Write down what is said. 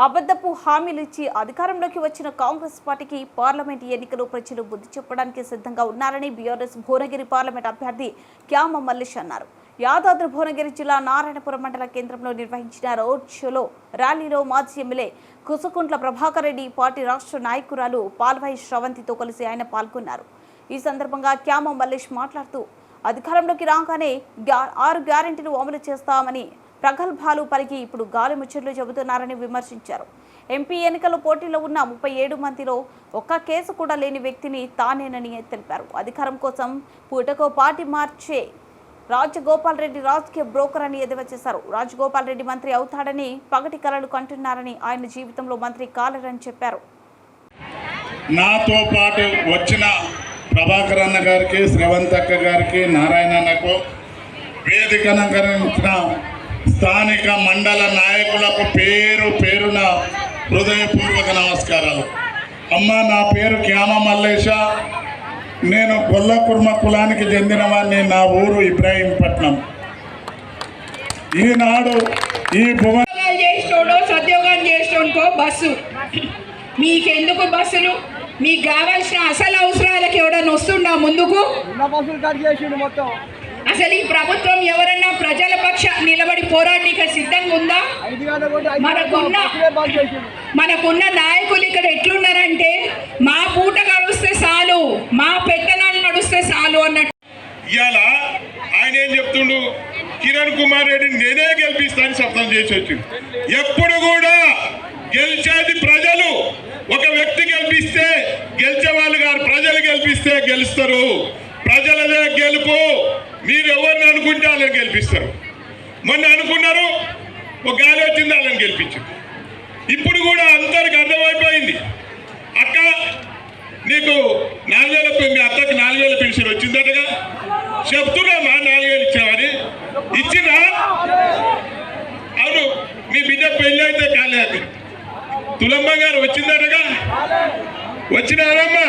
అబద్ధపు హామీలు ఇచ్చి అధికారంలోకి వచ్చిన కాంగ్రెస్ పార్టీకి పార్లమెంట్ ఎన్నికలు ప్రజలు బుద్ధి చెప్పడానికి సిద్ధంగా ఉన్నారని బీఆర్ఎస్ భువనగిరి పార్లమెంట్ అభ్యర్థి క్యామ మల్లేష్ అన్నారు. యాదాద్రి భువనగిరి జిల్లా నారాయణపురం మండల కేంద్రంలో నిర్వహించిన రోడ్ షోలో ర్యాలీలో మాజీ ఎమ్మెల్యే కుసుకుంట్ల ప్రభాకర్ రెడ్డి పార్టీ రాష్ట్ర నాయకురాలు పాల్వాయి శ్రవంతితో కలిసి ఆయన పాల్గొన్నారు. ఈ సందర్భంగా క్యామ మల్లేష్ మాట్లాడుతూ అధికారంలోకి రాగానే 6 గ్యారెంటీలు అమలు చేస్తామని ప్రగల్భాలు పలికి ఇప్పుడు గాలి ముచ్చట్లు చెబుతున్నారని విమర్శించారు. ఎంపీ ఎన్నికల్లో పోటీలో ఉన్న 37 మందిలో ఒక్క కేసు కూడా లేని వ్యక్తిని తానేనని తెలిపారు. అధికారం కోసం పూటకో పార్టీ మార్చే రాజగోపాల్ రెడ్డి రాజకీయ బ్రోకర్ అని ఎద్దేవా చేశారు. రాజగోపాల్ రెడ్డి మంత్రి అవుతాడని పగటి కలలు కంటున్నారని, ఆయన జీవితంలో మంత్రి కాలేరని చెప్పారు. నాతో పాటు వచ్చిన ప్రభాకర్ అన్న గారికి, శ్రవంతక్క గారికి, నారాయణ అన్నకు, వేదికను అలంకరించిన స్థానిక మండల నాయకులకు పేరు పేరున హృదయపూర్వక నమస్కారాలు. అమ్మ, నా పేరు క్యామ మల్లేష. నేను గొల్లకుర్మ కులానికి చెందినవాడిని. నా ఊరు ఇబ్రాహీంపట్నం. ఈనాడు ఈ సద్యోగం చేసేకో బస్సు, మీకెందుకు బస్సులు? మీకు కావాల్సిన అసలు అవసరాలకు ఎవడన్నా వస్తుండా ముందుకు? అసలు ఈ ప్రభుత్వం ఎవరన్నా ప్రజల పక్ష నిలబడి పోరాడిక సిద్ధంగా ఉందా? మనకున్న నాయకులు ఇక్కడ ఎట్లున్నారంటే, మా పూట గడుస్తే చాలు, మా పెత్తనాలు నడుస్తే చాలు అన్నట్టు. ఇవాళ ఆయన ఏం చెప్తుండు, కిరణ్ కుమార్ రెడ్డిని నేనే గెలిపిస్తానని శబ్దం చేసి వచ్చింది. ఎప్పుడు కూడా గెలిచేది ప్రజలు. ఒక వ్యక్తి గెలిపిస్తే గెలిచే వాళ్ళు గారు, ప్రజలు గెలిపిస్తే గెలుస్తారు. ప్రజలదే గెలుపు. మీరు ఎవరిని అనుకుంటే వాళ్ళని గెలిపిస్తారు. మొన్న అనుకున్నారు, ఒక గాలి వచ్చింది, వాళ్ళని గెలిపించారు. ఇప్పుడు కూడా అందరికి అర్థమైపోయింది. అక్క, నీకు 4000, మీ అత్తకి 4000 పెన్షన్ వచ్చిందటగా చెప్తున్నామా? 4000 ఇచ్చామని. ఇచ్చినా? అవును. మీ బిడ్డ పెళ్ళి అయితే కాలేదు. తులమ్మ గారు వచ్చిందటగా. వచ్చినారమ్మా?